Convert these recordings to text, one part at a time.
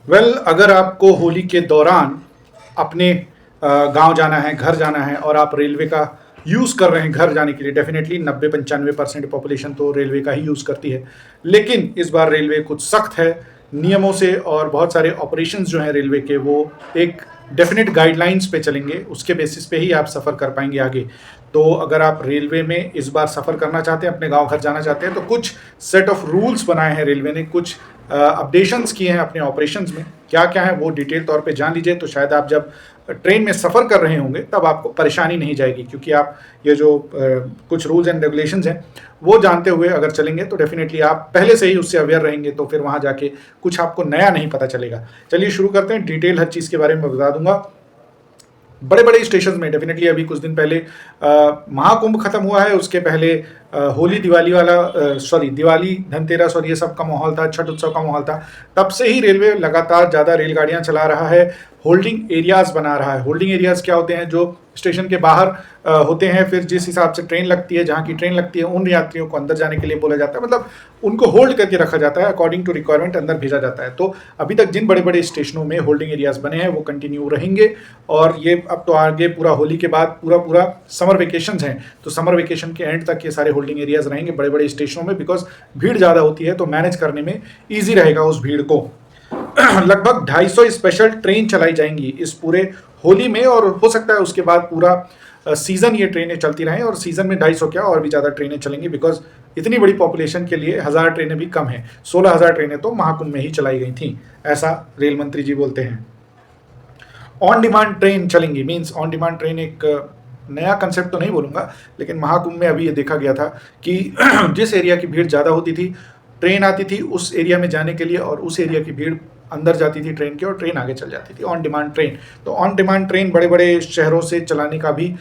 अगर आपको होली के दौरान अपने गांव जाना है, घर जाना है और आप रेलवे का यूज़ कर रहे हैं घर जाने के लिए, डेफिनेटली 90-95% पॉपुलेशन तो रेलवे का ही यूज़ करती है। लेकिन इस बार रेलवे कुछ सख्त है नियमों से, और बहुत सारे ऑपरेशंस जो हैं रेलवे के वो एक डेफिनेट गाइडलाइंस पे चलेंगे, उसके बेसिस पे ही आप सफ़र कर पाएंगे आगे। तो अगर आप रेलवे में इस बार सफ़र करना चाहते हैं, अपने गांव घर जाना चाहते हैं, तो कुछ सेट ऑफ रूल्स बनाए हैं रेलवे ने, कुछ अपडेशंस किए हैं अपने ऑपरेशंस में। क्या क्या है वो डिटेल तौर पे जान लीजिए, तो शायद आप जब ट्रेन में सफ़र कर रहे होंगे तब आपको परेशानी नहीं जाएगी, क्योंकि आप ये जो कुछ रूल्स एंड रेगुलेशंस हैं वो जानते हुए अगर चलेंगे तो डेफिनेटली आप पहले से ही उससे अवेयर रहेंगे, तो फिर वहाँ जाके कुछ आपको नया नहीं पता चलेगा। चलिए शुरू करते हैं, डिटेल हर चीज़ के बारे में बता दूंगा। बड़े बड़े स्टेशन में डेफिनेटली अभी कुछ दिन पहले महाकुंभ खत्म हुआ है, उसके पहले होली दिवाली वाला दिवाली धनतेरस और ये सब का माहौल था, छठ उत्सव का माहौल था। तब से ही रेलवे लगातार ज़्यादा रेलगाड़ियां चला रहा है, होल्डिंग एरियाज़ बना रहा है। होल्डिंग एरियाज़ क्या होते हैं? जो स्टेशन के बाहर होते हैं, फिर जिस हिसाब से ट्रेन लगती है, जहाँ की ट्रेन लगती है, उन यात्रियों को अंदर जाने के लिए बोला जाता है, मतलब उनको होल्ड करके रखा जाता है, अकॉर्डिंग टू रिक्वायरमेंट अंदर भेजा जाता है। तो अभी तक जिन बड़े बड़े स्टेशनों में होल्डिंग एरियाज़ बने हैं वो कंटिन्यू रहेंगे, और ये अब तो आगे पूरा होली के बाद पूरा समर वेकेशन हैं, तो समर वेकेशन के एंड तक ये सारे होल्डिंग एरियाज़ रहेंगे बड़े बड़े स्टेशनों में, बिकॉज भीड़ ज़्यादा होती है तो मैनेज करने में ईजी रहेगा उस भीड़ को। लगभग 250 स्पेशल ट्रेन चलाई जाएंगी इस पूरे होली में, और हो सकता है उसके बाद पूरा सीज़न ये ट्रेनें चलती रहें, और सीज़न में 250 क्या और भी ज़्यादा ट्रेनें चलेंगी, बिकॉज इतनी बड़ी पॉपुलेशन के लिए 1000 ट्रेनें भी कम हैं। 16,000 ट्रेनें तो महाकुंभ में ही चलाई गई थी, ऐसा रेल मंत्री जी बोलते हैं। ऑन डिमांड ट्रेन चलेंगी, मीन्स ऑन डिमांड ट्रेन एक नया कंसेप्ट तो नहीं बोलूँगा, लेकिन महाकुंभ में अभी ये देखा गया था कि जिस एरिया की भीड़ ज़्यादा होती थी, ट्रेन आती थी उस एरिया में जाने के लिए, और उस एरिया की भीड़ अंदर जाती थी ट्रेन के, और ट्रेन आगे चल जाती थी। ऑन डिमांड ट्रेन, तो ऑन डिमांड ट्रेन बड़े बड़े शहरों से चलाने का भी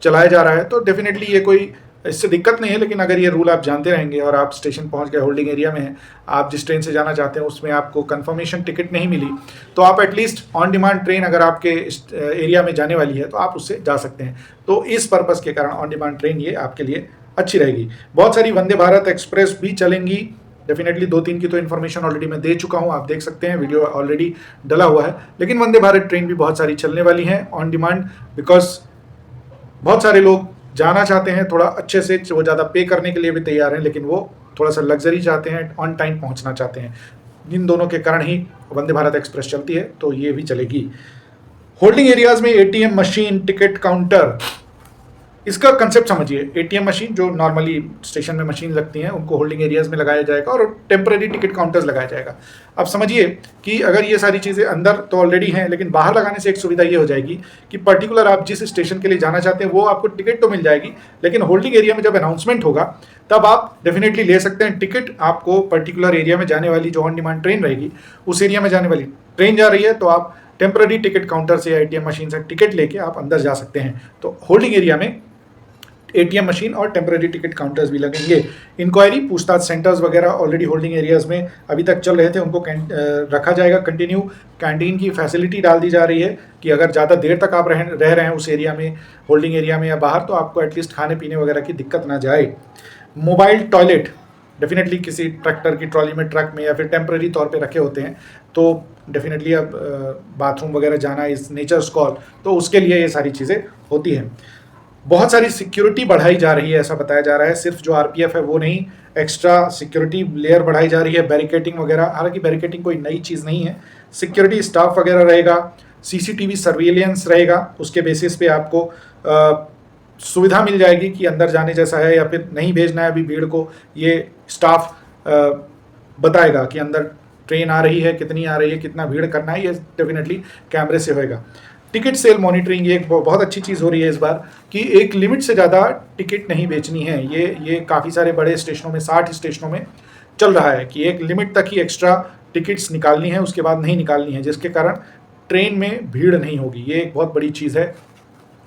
चलाया जा रहा है। तो डेफिनेटली ये कोई इससे दिक्कत नहीं है, लेकिन अगर ये रूल आप जानते रहेंगे और आप स्टेशन पहुंच गए, होल्डिंग एरिया में हैं, आप जिस ट्रेन से जाना चाहते हैं उसमें आपको कंफर्मेशन टिकट नहीं मिली, तो आप एटलीस्ट ऑन डिमांड ट्रेन अगर आपके एरिया में जाने वाली है तो आप उससे जा सकते हैं। तो इस पर्पज़ के कारण ऑन डिमांड ट्रेन ये आपके लिए अच्छी रहेगी। बहुत सारी वंदे भारत एक्सप्रेस भी चलेंगी, डेफिनेटली 2-3 की तो इन्फॉर्मेशन ऑलरेडी मैं दे चुका हूँ, आप देख सकते हैं, वीडियो ऑलरेडी डला हुआ है। लेकिन वंदे भारत ट्रेन भी बहुत सारी चलने वाली हैं ऑन डिमांड, बिकॉज बहुत सारे लोग जाना चाहते हैं थोड़ा अच्छे से, वो ज़्यादा पे करने के लिए भी तैयार हैं, लेकिन वो थोड़ा सा लग्जरी चाहते हैं, ऑन टाइम पहुंचना चाहते हैं। इन दोनों के कारण ही वंदे भारत एक्सप्रेस चलती है, तो ये भी चलेगी। होल्डिंग एरियाज में एटीएम मशीन, टिकट काउंटर, इसका कंसेप्ट समझिए। एटीएम मशीन जो नॉर्मली स्टेशन में मशीन लगती हैं उनको होल्डिंग एरियाज में लगाया जाएगा, और टेम्पररी टिकट काउंटर्स लगाया जाएगा। अब समझिए कि अगर ये सारी चीज़ें अंदर तो ऑलरेडी हैं, लेकिन बाहर लगाने से एक सुविधा ये हो जाएगी कि पर्टिकुलर आप जिस स्टेशन के लिए जाना चाहते हैं वो आपको टिकट तो मिल जाएगी, लेकिन होल्डिंग एरिया में जब अनाउंसमेंट होगा तब आप डेफिनेटली ले सकते हैं टिकट। आपको पर्टिकुलर एरिया में जाने वाली जो ऑन डिमांड ट्रेन रहेगी, उस एरिया में जाने वाली ट्रेन जा रही है, तो आप टेम्पररी टिकट काउंटर से या एटीएम मशीन से टिकट लेके आप अंदर जा सकते हैं। तो होल्डिंग एरिया में एटीएम मशीन और टेम्पररी टिकट काउंटर्स भी लगेंगे। इंक्वायरी पूछताछ सेंटर्स वगैरह ऑलरेडी होल्डिंग एरियाज में अभी तक चल रहे थे, उनको रखा जाएगा कंटिन्यू। कैंटीन की फैसिलिटी डाल दी जा रही है कि अगर ज़्यादा देर तक आप रह रहे हैं उस एरिया में, होल्डिंग एरिया में या बाहर, तो आपको एटलीस्ट खाने पीने वगैरह की दिक्कत ना जाए। मोबाइल टॉयलेट डेफिनेटली किसी ट्रैक्टर की ट्रॉली में, ट्रक में, या फिर टेम्पररी तौर पे रखे होते हैं, तो डेफिनेटली अब बाथरूम वगैरह जाना इज़ नेचर्स कॉल, तो उसके लिए ये सारी चीज़ें होती हैं। बहुत सारी सिक्योरिटी बढ़ाई जा रही है, ऐसा बताया जा रहा है। सिर्फ जो आरपीएफ है वो नहीं, एक्स्ट्रा सिक्योरिटी लेयर बढ़ाई जा रही है, बैरिकेटिंग वगैरह। हालांकि बैरिकेटिंग कोई नई चीज़ नहीं है, सिक्योरिटी स्टाफ वगैरह रहेगा, सीसीटीवी सर्विलेंस रहेगा, उसके बेसिस पे आपको सुविधा मिल जाएगी कि अंदर जाने जैसा है या फिर नहीं भेजना है अभी भीड़ को। ये स्टाफ बताएगा कि अंदर ट्रेन आ रही है, कितनी आ रही है, कितना भीड़ करना है, ये डेफिनेटली कैमरे से होएगा। टिकट सेल मॉनिटरिंग, ये एक बहुत अच्छी चीज़ हो रही है इस बार कि एक लिमिट से ज़्यादा टिकट नहीं बेचनी है। ये काफ़ी सारे बड़े स्टेशनों में, 60 स्टेशनों में चल रहा है कि एक लिमिट तक ही एक्स्ट्रा टिकट्स निकालनी है, उसके बाद नहीं निकालनी है, जिसके कारण ट्रेन में भीड़ नहीं होगी। ये एक बहुत बड़ी चीज़ है,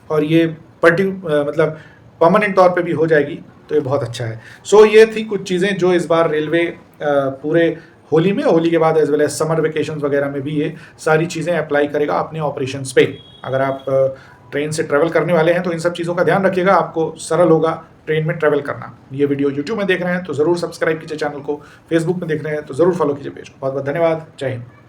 और ये मतलब परमानेंट तौर पे भी हो जाएगी, तो ये बहुत अच्छा है। सो ये थी कुछ चीज़ें जो इस बार रेलवे पूरे होली में, होली के बाद as well as summer vacation वगैरह में भी ये सारी चीज़ें अप्लाई करेगा अपने ऑपरेशंस पे। अगर आप ट्रेन से ट्रैवल करने वाले हैं तो इन सब चीज़ों का ध्यान रखिएगा, आपको सरल होगा ट्रेन में ट्रैवल करना। ये वीडियो यूट्यूब में देख रहे हैं तो ज़रूर सब्सक्राइब कीजिए चैनल को, फेसबुक में देख रहे हैं तो ज़रूर फॉलो कीजिए पेज को। बहुत बहुत धन्यवाद, जय हिंद।